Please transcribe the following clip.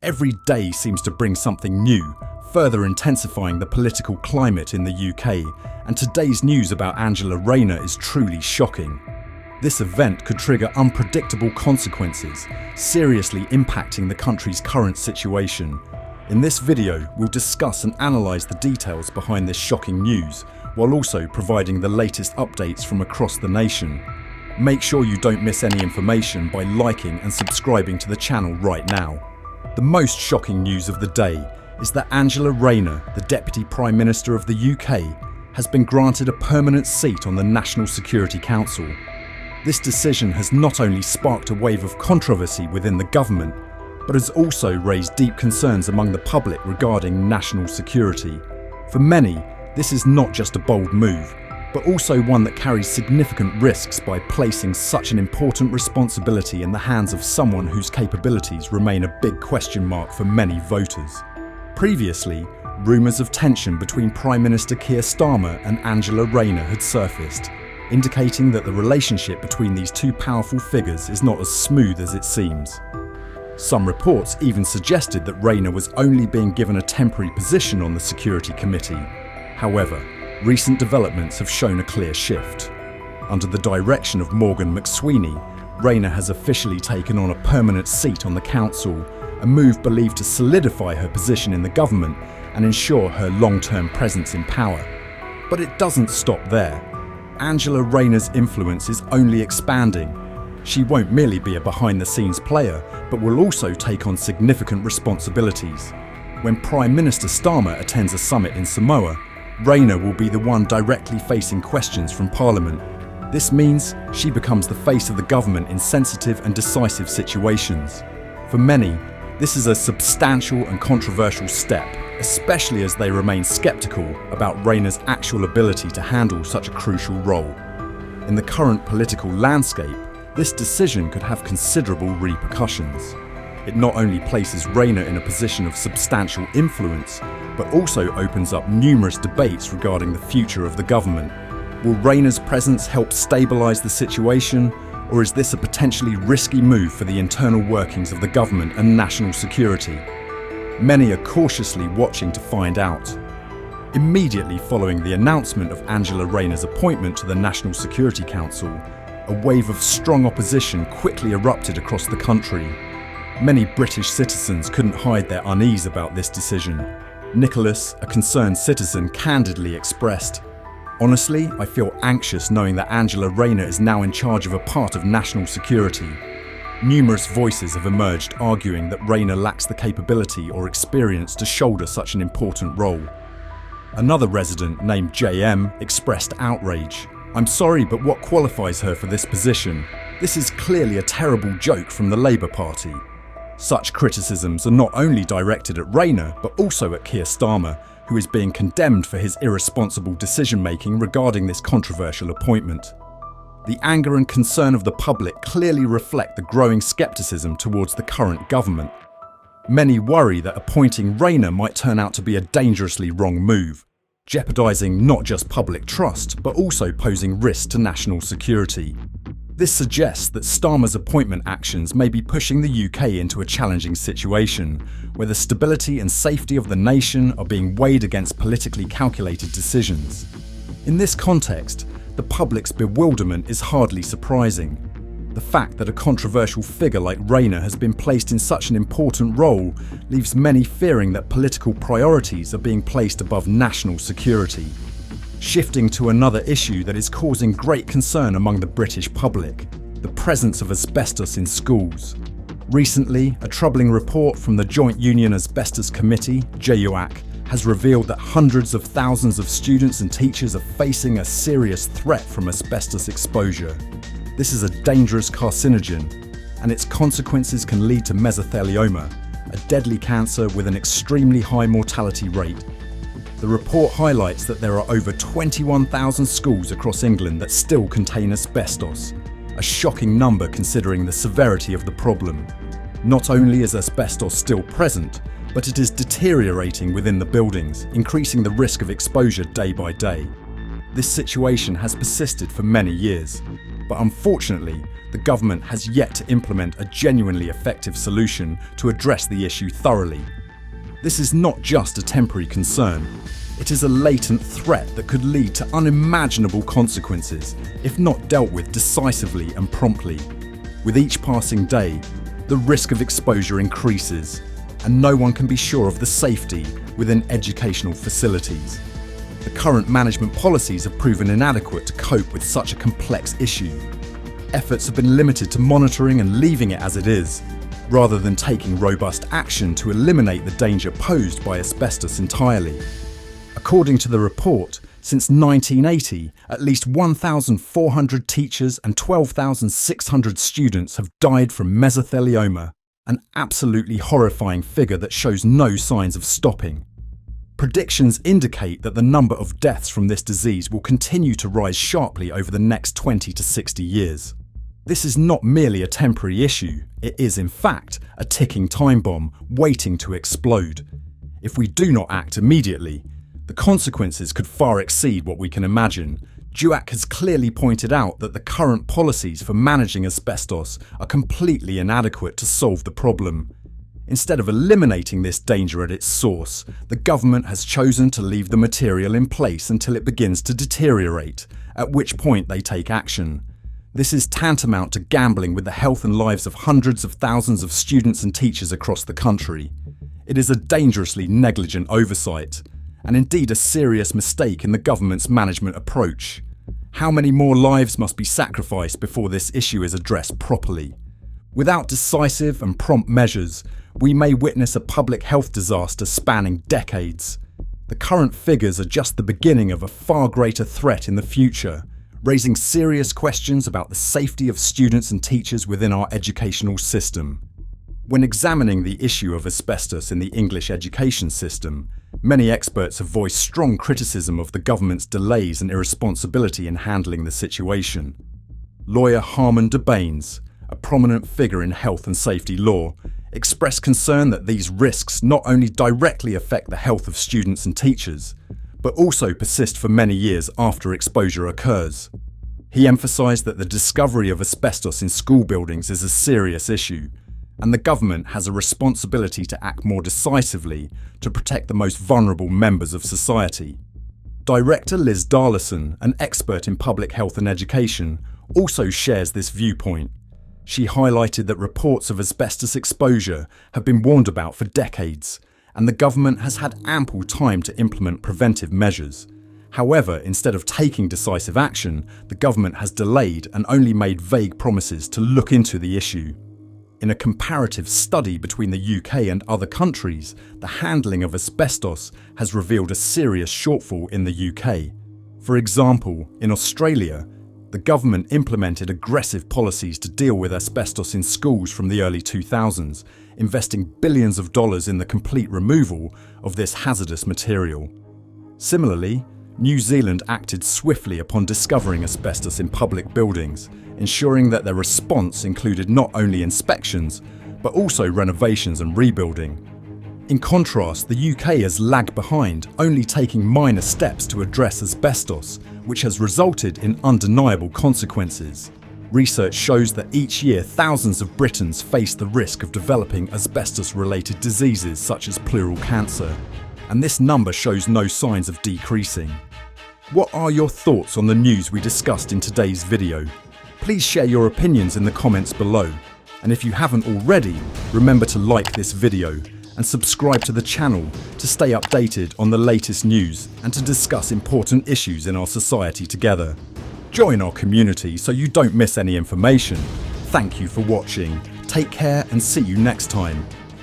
Every day seems to bring something new, further intensifying the political climate in the UK, and today's news about Angela Rayner is truly shocking. This event could trigger unpredictable consequences, seriously impacting the country's current situation. In this video, we'll discuss and analyse the details behind this shocking news, while also providing the latest updates from across the nation. Make sure you don't miss any information by liking and subscribing to the channel right now. The most shocking news of the day is that Angela Rayner, the Deputy Prime Minister of the UK, has been granted a permanent seat on the National Security Council. This decision has not only sparked a wave of controversy within the government, but has also raised deep concerns among the public regarding national security. For many, this is not just a bold move, but also one that carries significant risks by placing such an important responsibility in the hands of someone whose capabilities remain a big question mark for many voters. Previously, rumours of tension between Prime Minister Keir Starmer and Angela Rayner had surfaced, indicating that the relationship between these two powerful figures is not as smooth as it seems. Some reports even suggested that Rayner was only being given a temporary position on the Security Committee. However, recent developments have shown a clear shift. Under the direction of Morgan McSweeney, Rayner has officially taken on a permanent seat on the council, a move believed to solidify her position in the government and ensure her long-term presence in power. But it doesn't stop there. Angela Rayner's influence is only expanding. She won't merely be a behind-the-scenes player, but will also take on significant responsibilities. When Prime Minister Starmer attends a summit in Samoa, Rayner will be the one directly facing questions from Parliament. This means she becomes the face of the government in sensitive and decisive situations. For many, this is a substantial and controversial step, especially as they remain sceptical about Rayner's actual ability to handle such a crucial role. In the current political landscape, this decision could have considerable repercussions. It not only places Rayner in a position of substantial influence, but also opens up numerous debates regarding the future of the government. Will Rayner's presence help stabilise the situation, or is this a potentially risky move for the internal workings of the government and national security? Many are cautiously watching to find out. Immediately following the announcement of Angela Rayner's appointment to the National Security Council, a wave of strong opposition quickly erupted across the country. Many British citizens couldn't hide their unease about this decision. Nicholas, a concerned citizen, candidly expressed, "Honestly, I feel anxious knowing that Angela Rayner is now in charge of a part of national security." Numerous voices have emerged arguing that Rayner lacks the capability or experience to shoulder such an important role. Another resident named JM expressed outrage. "I'm sorry, but what qualifies her for this position? This is clearly a terrible joke from the Labour Party." Such criticisms are not only directed at Rayner, but also at Keir Starmer, who is being condemned for his irresponsible decision-making regarding this controversial appointment. The anger and concern of the public clearly reflect the growing scepticism towards the current government. Many worry that appointing Rayner might turn out to be a dangerously wrong move, jeopardising not just public trust, but also posing risks to national security. This suggests that Starmer's appointment actions may be pushing the UK into a challenging situation, where the stability and safety of the nation are being weighed against politically calculated decisions. In this context, the public's bewilderment is hardly surprising. The fact that a controversial figure like Rayner has been placed in such an important role leaves many fearing that political priorities are being placed above national security. Shifting to another issue that is causing great concern among the British public, the presence of asbestos in schools. Recently, a troubling report from the Joint Union Asbestos Committee, JUAC, has revealed that hundreds of thousands of students and teachers are facing a serious threat from asbestos exposure. This is a dangerous carcinogen, and its consequences can lead to mesothelioma, a deadly cancer with an extremely high mortality rate. The report highlights that there are over 21,000 schools across England that still contain asbestos, a shocking number considering the severity of the problem. Not only is asbestos still present, but it is deteriorating within the buildings, increasing the risk of exposure day by day. This situation has persisted for many years, but unfortunately, the government has yet to implement a genuinely effective solution to address the issue thoroughly. This is not just a temporary concern. It is a latent threat that could lead to unimaginable consequences if not dealt with decisively and promptly. With each passing day, the risk of exposure increases, and no one can be sure of the safety within educational facilities. The current management policies have proven inadequate to cope with such a complex issue. Efforts have been limited to monitoring and leaving it as it is, rather than taking robust action to eliminate the danger posed by asbestos entirely. According to the report, since 1980, at least 1,400 teachers and 12,600 students have died from mesothelioma, an absolutely horrifying figure that shows no signs of stopping. Predictions indicate that the number of deaths from this disease will continue to rise sharply over the next 20 to 60 years. This is not merely a temporary issue, it is in fact a ticking time bomb waiting to explode. If we do not act immediately, the consequences could far exceed what we can imagine. DUAC has clearly pointed out that the current policies for managing asbestos are completely inadequate to solve the problem. Instead of eliminating this danger at its source, the government has chosen to leave the material in place until it begins to deteriorate, at which point they take action. This is tantamount to gambling with the health and lives of hundreds of thousands of students and teachers across the country. It is a dangerously negligent oversight, and indeed a serious mistake in the government's management approach. How many more lives must be sacrificed before this issue is addressed properly? Without decisive and prompt measures, we may witness a public health disaster spanning decades. The current figures are just the beginning of a far greater threat in the future, raising serious questions about the safety of students and teachers within our educational system. When examining the issue of asbestos in the English education system, many experts have voiced strong criticism of the government's delays and irresponsibility in handling the situation. Lawyer Harman de Baines, a prominent figure in health and safety law, expressed concern that these risks not only directly affect the health of students and teachers, but also persist for many years after exposure occurs. He emphasised that the discovery of asbestos in school buildings is a serious issue, and the government has a responsibility to act more decisively to protect the most vulnerable members of society. Director Liz Darlison, an expert in public health and education, also shares this viewpoint. She highlighted that reports of asbestos exposure have been warned about for decades, and the government has had ample time to implement preventive measures. However, instead of taking decisive action, the government has delayed and only made vague promises to look into the issue. In a comparative study between the UK and other countries, the handling of asbestos has revealed a serious shortfall in the UK. For example, in Australia, the government implemented aggressive policies to deal with asbestos in schools from the early 2000s, investing billions of dollars in the complete removal of this hazardous material. Similarly, New Zealand acted swiftly upon discovering asbestos in public buildings, ensuring that their response included not only inspections, but also renovations and rebuilding. In contrast, the UK has lagged behind, only taking minor steps to address asbestos, which has resulted in undeniable consequences. Research shows that each year thousands of Britons face the risk of developing asbestos-related diseases such as pleural cancer, and this number shows no signs of decreasing. What are your thoughts on the news we discussed in today's video? Please share your opinions in the comments below, and if you haven't already, remember to like this video and subscribe to the channel to stay updated on the latest news and to discuss important issues in our society together. Join our community so you don't miss any information. Thank you for watching. Take care and see you next time.